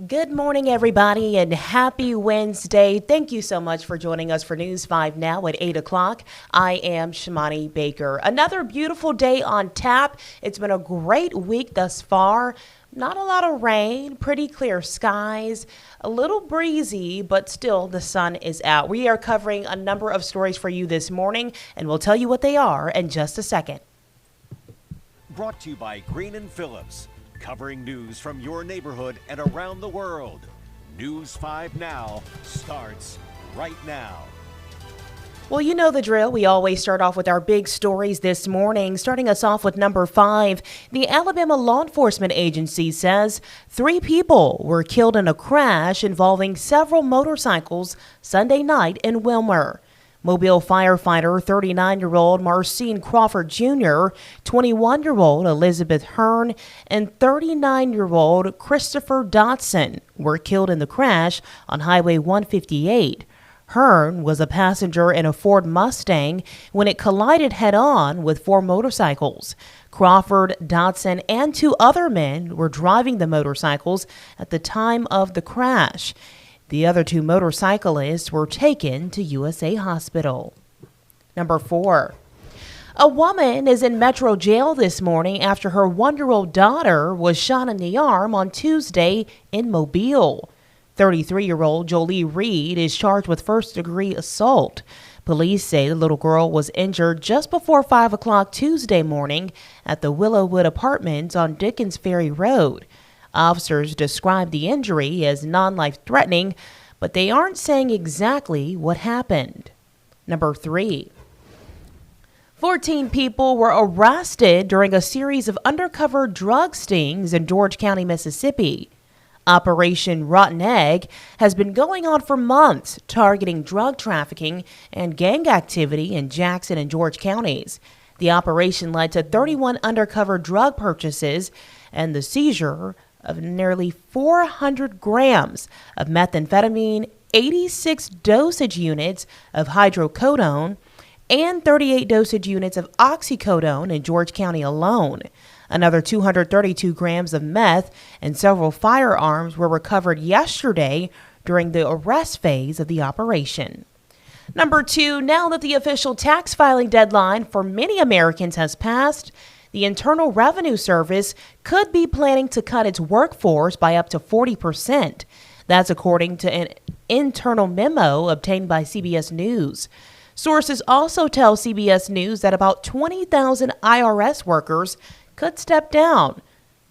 Good morning, everybody, and happy Wednesday. Thank you so much for joining us for News 5 Now at 8 o'clock. I am Shimani Baker. Another beautiful day on tap. It's been a great week thus far. Not a lot of rain, pretty clear skies, a little breezy, but still the sun is out. We are covering a number of stories for you this morning, and we'll tell you what they are in just a second. Brought to you by Green & Phillips. Covering news from your neighborhood and around the world. News 5 Now starts right now. Well, you know the drill. We always start off with our big stories this morning. Starting us off with number 5, the Alabama Law Enforcement Agency says 3 people were killed in a crash involving several motorcycles Sunday night in Wilmer. Mobile firefighter 39-year-old Marcine Crawford Jr., 21-year-old Elizabeth Hearn, and 39-year-old Christopher Dotson were killed in the crash on Highway 158. Hearn was a passenger in a Ford Mustang when it collided head-on with 4 motorcycles. Crawford, Dotson, and 2 other men were driving the motorcycles at the time of the crash. The other 2 motorcyclists were taken to USA Hospital. Number 4. A woman is in Metro Jail this morning after her 1-year-old daughter was shot in the arm on Tuesday in Mobile. 33-year-old Jolie Reed is charged with first-degree assault. Police say the little girl was injured just before 5 o'clock Tuesday morning at the Willowwood Apartments on Dickens Ferry Road. Officers described the injury as non-life-threatening, but they aren't saying exactly what happened. Number 3. 14 people were arrested during a series of undercover drug stings in George County, Mississippi. Operation Rotten Egg has been going on for months, targeting drug trafficking and gang activity in Jackson and George counties. The operation led to 31 undercover drug purchases and the seizure of nearly 400 grams of methamphetamine, 86 dosage units of hydrocodone, and 38 dosage units of oxycodone in George County alone. Another 232 grams of meth and several firearms were recovered yesterday during the arrest phase of the operation. Number 2, now that the official tax filing deadline for many Americans has passed, the Internal Revenue Service could be planning to cut its workforce by up to 40%. That's according to an internal memo obtained by CBS News. Sources also tell CBS News that about 20,000 IRS workers could step down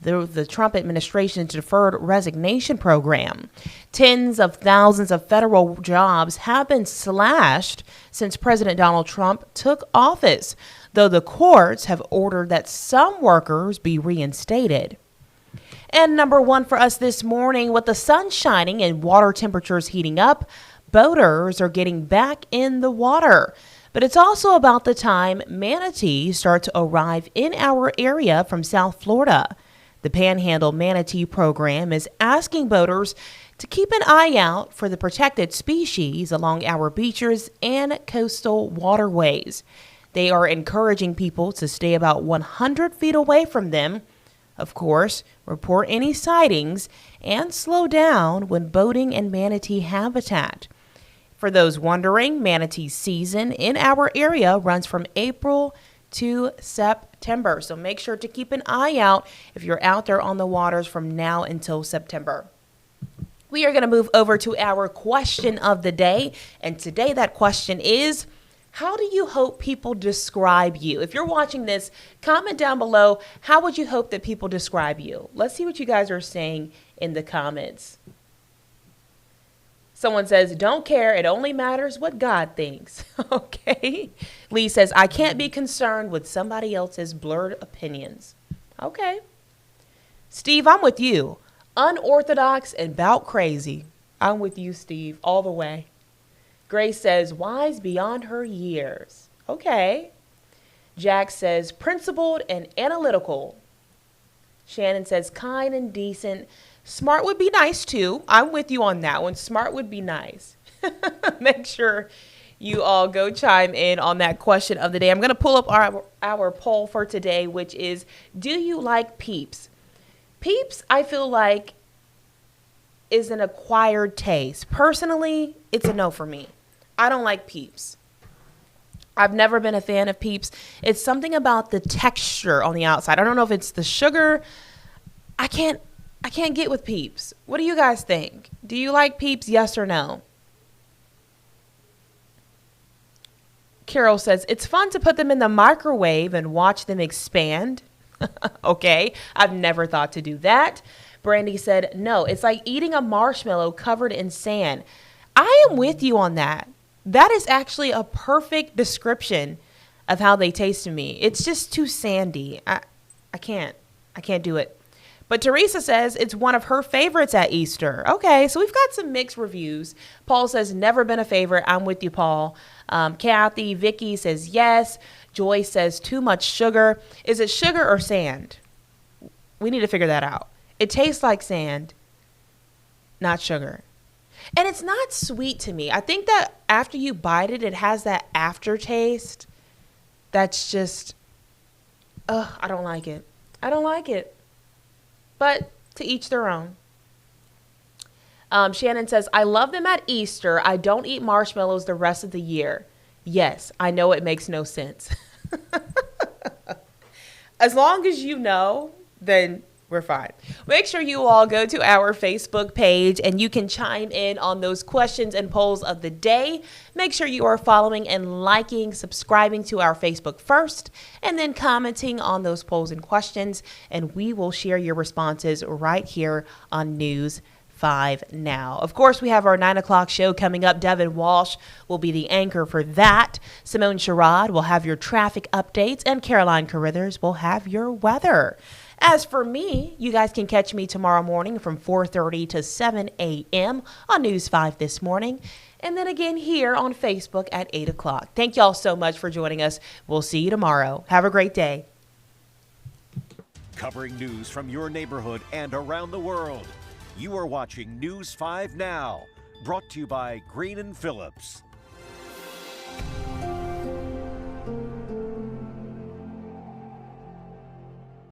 through the Trump administration's deferred resignation program. Tens of thousands of federal jobs have been slashed since President Donald Trump took office, though the courts have ordered that some workers be reinstated. And number 1 for us this morning, with the sun shining and water temperatures heating up, boaters are getting back in the water. But it's also about the time manatees start to arrive in our area from South Florida. The Panhandle Manatee Program is asking boaters to keep an eye out for the protected species along our beaches and coastal waterways. They are encouraging people to stay about 100 feet away from them. Of course, report any sightings and slow down when boating in manatee habitat. For those wondering, manatee season in our area runs from April to September. So make sure to keep an eye out if you're out there on the waters from now until September. We are going to move over to our question of the day. And today that question is, how do you hope people describe you? If you're watching this, comment down below, how would you hope that people describe you? Let's see what you guys are saying in the comments. Someone says, don't care. It only matters what God thinks. Okay. Lee says, I can't be concerned with somebody else's blurred opinions. Okay. Steve, I'm with you. Unorthodox and bout crazy. I'm with you, Steve, all the way. Grace says, wise beyond her years. Okay. Jack says, principled and analytical. Shannon says, kind and decent. Smart would be nice, too. I'm with you on that one. Smart would be nice. Make sure you all go chime in on that question of the day. I'm going to pull up our poll for today, which is, do you like Peeps? Peeps, I feel like, is an acquired taste. Personally, it's a no for me. I don't like Peeps. I've never been a fan of Peeps. It's something about the texture on the outside. I don't know if it's the sugar. I can't get with Peeps. What do you guys think? Do you like Peeps? Yes or no? Carol says, it's fun to put them in the microwave and watch them expand. Okay, I've never thought to do that. Brandy said, no, it's like eating a marshmallow covered in sand. I am with you on that. That is actually a perfect description of how they taste to me. It's just too sandy. I can't do it. But Teresa says it's one of her favorites at Easter. Okay, so we've got some mixed reviews. Paul says, never been a favorite. I'm with you, Paul. Kathy, Vicky says yes. Joy says too much sugar. Is it sugar or sand? We need to figure that out. It tastes like sand, not sugar. And it's not sweet to me. I think that after you bite it, it has that aftertaste. That's just, I don't like it. I don't like it. But to each their own. Shannon says, I love them at Easter. I don't eat marshmallows the rest of the year. Yes, I know it makes no sense. As long as you know, then we're fine. Make sure you all go to our Facebook page and you can chime in on those questions and polls of the day. Make sure you are following and liking, subscribing to our Facebook first, and then commenting on those polls and questions. And we will share your responses right here on News 5 Now. Of course, we have our 9 o'clock show coming up. Devin Walsh will be the anchor for that. Simone Sherrod will have your traffic updates, and Caroline Carruthers will have your weather. As for me, you guys can catch me tomorrow morning from 4:30 to 7 a.m. on News 5 This Morning, and then again here on Facebook at 8 o'clock. Thank y'all so much for joining us. We'll see you tomorrow. Have a great day. Covering news from your neighborhood and around the world. You are watching News 5 Now, brought to you by Green & Phillips.